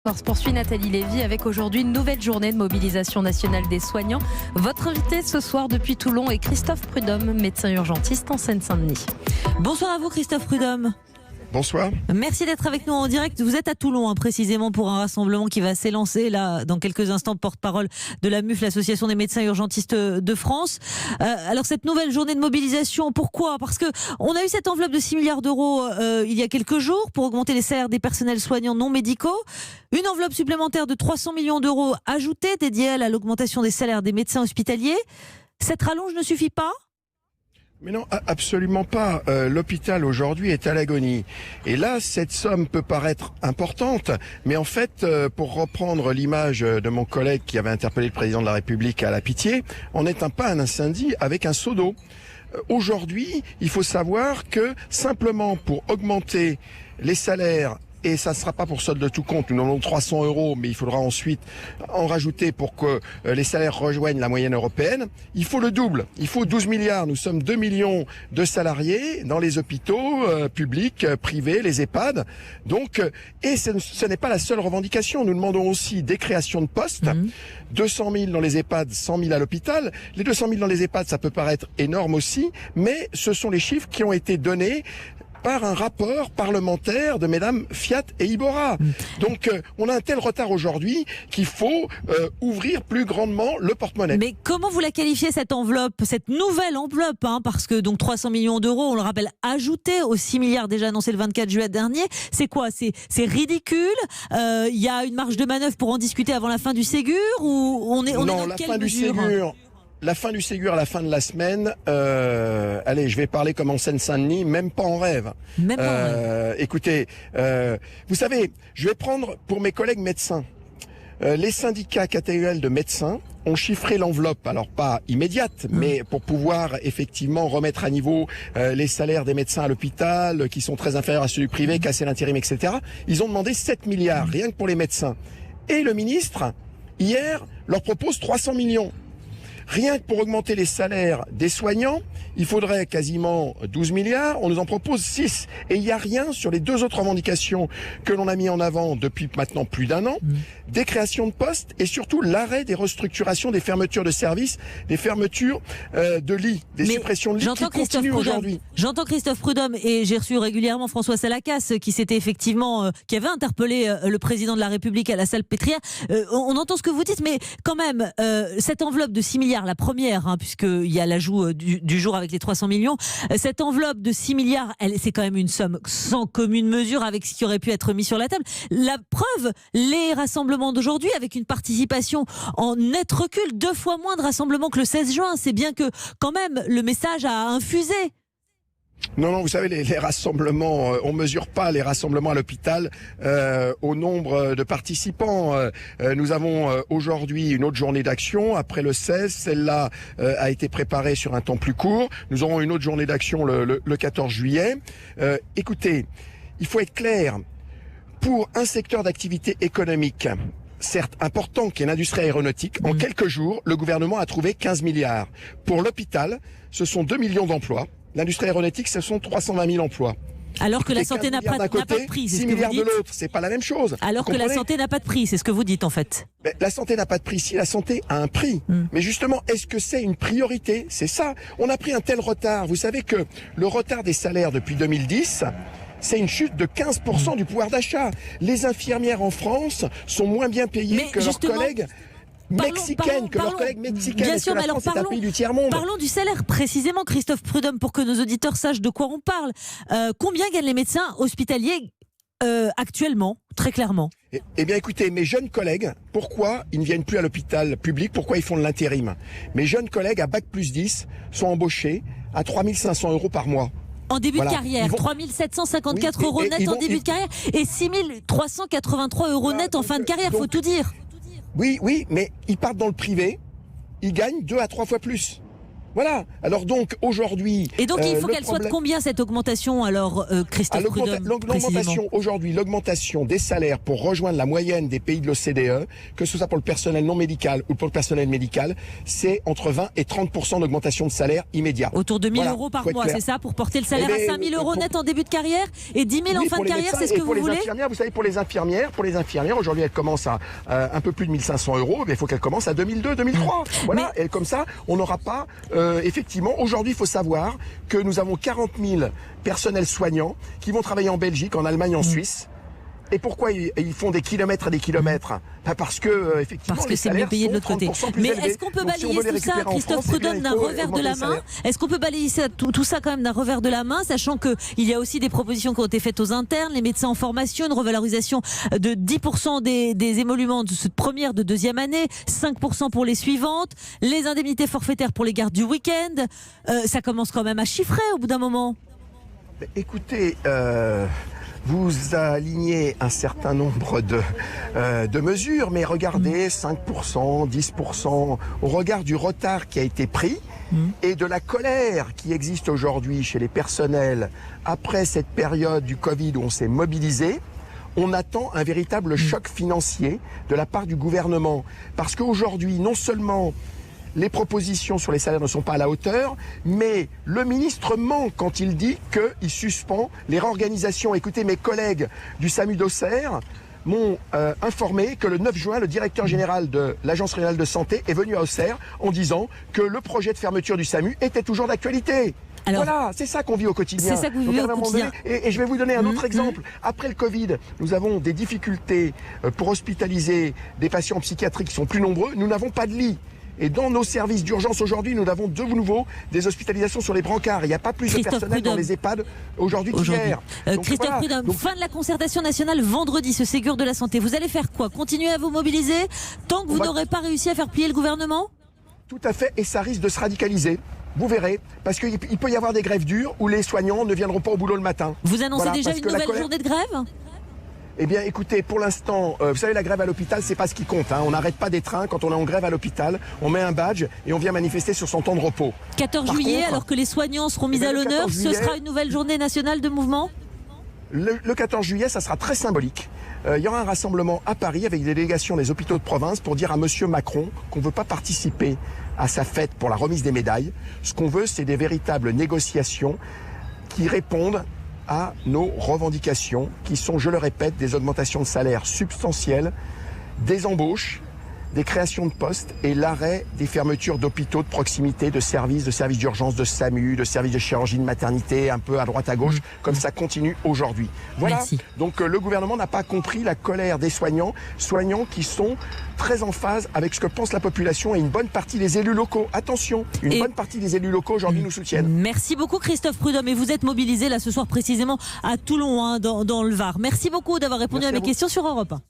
On se poursuit Nathalie Lévy avec aujourd'hui une nouvelle journée de mobilisation nationale des soignants. Votre invité ce soir depuis Toulon est Christophe Prudhomme, médecin urgentiste en Seine-Saint-Denis. Bonsoir à vous Christophe Prudhomme. Bonsoir. Merci d'être avec nous en direct. Vous êtes à Toulon précisément pour un rassemblement qui va s'élancer là dans quelques instants, porte-parole de la MUF, l'association des médecins urgentistes de France. Alors cette nouvelle journée de mobilisation, pourquoi ? Parce que on a eu cette enveloppe de 6 milliards d'euros il y a quelques jours pour augmenter les salaires des personnels soignants non médicaux. Une enveloppe supplémentaire de 300 millions d'euros ajoutée dédiée à l'augmentation des salaires des médecins hospitaliers. Cette rallonge ne suffit pas ? Mais non, absolument pas. L'hôpital aujourd'hui est à l'agonie. Et là, cette somme peut paraître importante, mais en fait, pour reprendre l'image de mon collègue qui avait interpellé le président de la République à la pitié, on n'éteint pas un incendie avec un seau d'eau. Aujourd'hui, il faut savoir que simplement pour augmenter les salaires, et ça ne sera pas pour solde de tout compte, nous demandons 300 €, mais il faudra ensuite en rajouter pour que les salaires rejoignent la moyenne européenne. Il faut le double, il faut 12 milliards. Nous sommes 2 millions de salariés dans les hôpitaux publics, privés, les EHPAD. Donc, et ce n'est pas la seule revendication. Nous demandons aussi des créations de postes. 200 000 dans les EHPAD, 100 000 à l'hôpital. Les 200 000 dans les EHPAD, ça peut paraître énorme aussi, mais ce sont les chiffres qui ont été donnés par un rapport parlementaire de mesdames Fiat et Ibora. Donc on a un tel retard aujourd'hui qu'il faut ouvrir plus grandement le porte-monnaie. Mais comment vous la qualifiez cette enveloppe, cette nouvelle enveloppe, parce que donc 300 millions d'euros, on le rappelle, ajoutés aux 6 milliards déjà annoncés le 24 juillet dernier, c'est quoi ? C'est ridicule. Il y a une marge de manœuvre pour en discuter avant la fin du Ségur, ou on est dans la quelle fin mesure ? du Ségur. La fin du Ségur à la fin de la semaine, allez, je vais parler comme en Seine-Saint-Denis, même pas en rêve. Même pas en rêve. Écoutez, vous savez, je vais prendre pour mes collègues médecins. Les syndicats KTUL de médecins ont chiffré l'enveloppe, alors pas immédiate, mais pour pouvoir effectivement remettre à niveau les salaires des médecins à l'hôpital, qui sont très inférieurs à ceux du privé, casser l'intérim, etc. Ils ont demandé 7 milliards, rien que pour les médecins. Et le ministre, hier, leur propose 300 millions. Rien que pour augmenter les salaires des soignants, il faudrait quasiment 12 milliards, on nous en propose 6. Et il n'y a rien sur les deux autres revendications que l'on a mis en avant depuis maintenant plus d'un an, des créations de postes et surtout l'arrêt des restructurations, des fermetures de services, des fermetures de lits, des suppressions de lits qui continuent aujourd'hui. J'entends Christophe Prudhomme et j'ai reçu régulièrement François Salakas qui s'était effectivement, qui avait interpellé le président de la République à la Salpêtrière. On entend ce que vous dites, mais quand même, cette enveloppe de 6 milliards, la première, puisqu'il y a l'ajout du jour avec les 300 millions, cette enveloppe de 6 milliards, c'est quand même une somme sans commune mesure avec ce qui aurait pu être mis sur la table. La preuve, les rassemblements d'aujourd'hui avec une participation en net recul, 2 fois moins de rassemblements que le 16 juin. C'est bien que quand même le message a infusé. Non, vous savez, les rassemblements, on mesure pas les rassemblements à l'hôpital au nombre de participants. Nous avons aujourd'hui une autre journée d'action après le 16. Celle-là a été préparée sur un temps plus court. Nous aurons une autre journée d'action le 14 juillet. Écoutez, il faut être clair. Pour un secteur d'activité économique, certes important, qui est l'industrie aéronautique, en quelques jours, le gouvernement a trouvé 15 milliards. Pour l'hôpital, ce sont 2 millions d'emplois. L'industrie aéronautique, ce sont 320 000 emplois. Alors que la santé n'a pas de prix, c'est ce que vous dites. 6 milliards de l'autre, c'est pas la même chose. Alors que la santé n'a pas de prix, c'est ce que vous dites en fait. Mais la santé n'a pas de prix, si la santé a un prix. Mais justement, est-ce que c'est une priorité ? C'est ça. On a pris un tel retard. Vous savez que le retard des salaires depuis 2010... c'est une chute de 15% du pouvoir d'achat. Les infirmières en France sont moins bien payées que leurs collègues mexicaines, Bien sûr, mais alors c'est un pays du tiers-monde. Parlons du salaire précisément, Christophe Prudhomme, pour que nos auditeurs sachent de quoi on parle. Combien gagnent les médecins hospitaliers actuellement, très clairement ? Eh bien écoutez, mes jeunes collègues, pourquoi ils ne viennent plus à l'hôpital public ? Pourquoi ils font de l'intérim ? Mes jeunes collègues à Bac plus 10 sont embauchés à 3 500 € par mois. En début de carrière, 3 754 € net en début de carrière et 6 383 € net en fin de carrière, faut tout dire. Oui, mais ils partent dans le privé, ils gagnent 2 à 3 fois plus. Voilà. Alors donc aujourd'hui. Et donc il faut qu'elle soit de combien cette augmentation alors, Christophe Prudhomme, l'augmentation aujourd'hui, l'augmentation des salaires pour rejoindre la moyenne des pays de l'OCDE, que ce soit pour le personnel non médical ou pour le personnel médical, c'est entre 20 et 30% d'augmentation de salaire immédiat. Autour de 1 000 euros par mois, c'est ça, pour porter le salaire à 5 000 euros net en début de carrière et 10 000 en fin de carrière, c'est ce que vous voulez? Vous savez, pour les infirmières, aujourd'hui elles commencent à un peu plus de 1 500 euros, mais il faut qu'elles commencent à 2002, 2003. Voilà. Et comme ça, on n'aura pas. Effectivement, aujourd'hui, il faut savoir que nous avons 40 000 personnels soignants qui vont travailler en Belgique, en Allemagne, en Suisse. Et pourquoi ils font des kilomètres et des kilomètres? Parce que effectivement, parce que c'est mieux payé de l'autre côté. Mais est-ce qu'on peut balayer tout ça, Christophe Prudhomme, d'un revers de la main? Est-ce qu'on peut balayer tout ça quand même d'un revers de la main, sachant qu'il y a aussi des propositions qui ont été faites aux internes, les médecins en formation, une revalorisation de 10% des émoluments de cette première, de deuxième année, 5% pour les suivantes, les indemnités forfaitaires pour les gardes du week-end. Ça commence quand même à chiffrer au bout d'un moment. Écoutez. Vous alignez un certain nombre de mesures, mais regardez 5%, 10%, au regard du retard qui a été pris et de la colère qui existe aujourd'hui chez les personnels après cette période du Covid où on s'est mobilisé. On attend un véritable choc financier de la part du gouvernement. Parce qu'aujourd'hui, non seulement les propositions sur les salaires ne sont pas à la hauteur, mais le ministre ment quand il dit qu'il suspend les réorganisations. Écoutez, mes collègues du SAMU d'Auxerre m'ont informé que le 9 juin, le directeur général de l'Agence régionale de santé est venu à Auxerre en disant que le projet de fermeture du SAMU était toujours d'actualité. Alors, voilà, c'est ça qu'on vit au quotidien. C'est ça que vous vivez au quotidien. Et je vais vous donner un autre exemple. Après le Covid, nous avons des difficultés pour hospitaliser des patients psychiatriques qui sont plus nombreux. Nous n'avons pas de lit. Et dans nos services d'urgence aujourd'hui, nous avons de nouveau des hospitalisations sur les brancards. Il n'y a pas plus de personnel dans les EHPAD aujourd'hui qu'hier. Christophe Prudhomme, fin de la concertation nationale vendredi, ce Ségur de la santé. Vous allez faire quoi? Continuer à vous mobiliser tant que vous n'aurez pas réussi à faire plier le gouvernement? Tout à fait, et ça risque de se radicaliser. Vous verrez, parce qu'il peut y avoir des grèves dures où les soignants ne viendront pas au boulot le matin. Vous annoncez déjà une nouvelle journée de grève? Eh bien, écoutez, pour l'instant, vous savez, la grève à l'hôpital, c'est pas ce qui compte. On n'arrête pas des trains quand on est en grève à l'hôpital. On met un badge et on vient manifester sur son temps de repos. 14 juillet, alors que les soignants seront mis à l'honneur, ce sera une nouvelle journée nationale de mouvement? Le 14 juillet, ça sera très symbolique. Il y aura un rassemblement à Paris avec des délégations des hôpitaux de province pour dire à monsieur Macron qu'on ne veut pas participer à sa fête pour la remise des médailles. Ce qu'on veut, c'est des véritables négociations qui répondent à nos revendications, qui sont, je le répète, des augmentations de salaire substantielles, des embauches, des créations de postes et l'arrêt des fermetures d'hôpitaux de proximité, de services d'urgence, de SAMU, de services de chirurgie de maternité, un peu à droite à gauche, comme ça continue aujourd'hui. Voilà. Merci. Donc le gouvernement n'a pas compris la colère des soignants qui sont très en phase avec ce que pense la population et une bonne partie des élus locaux. Attention, bonne partie des élus locaux aujourd'hui nous soutiennent. Merci beaucoup Christophe Prudhomme, et vous êtes mobilisé là ce soir précisément à Toulon, dans le Var. Merci beaucoup d'avoir répondu à mes questions sur Europe 1.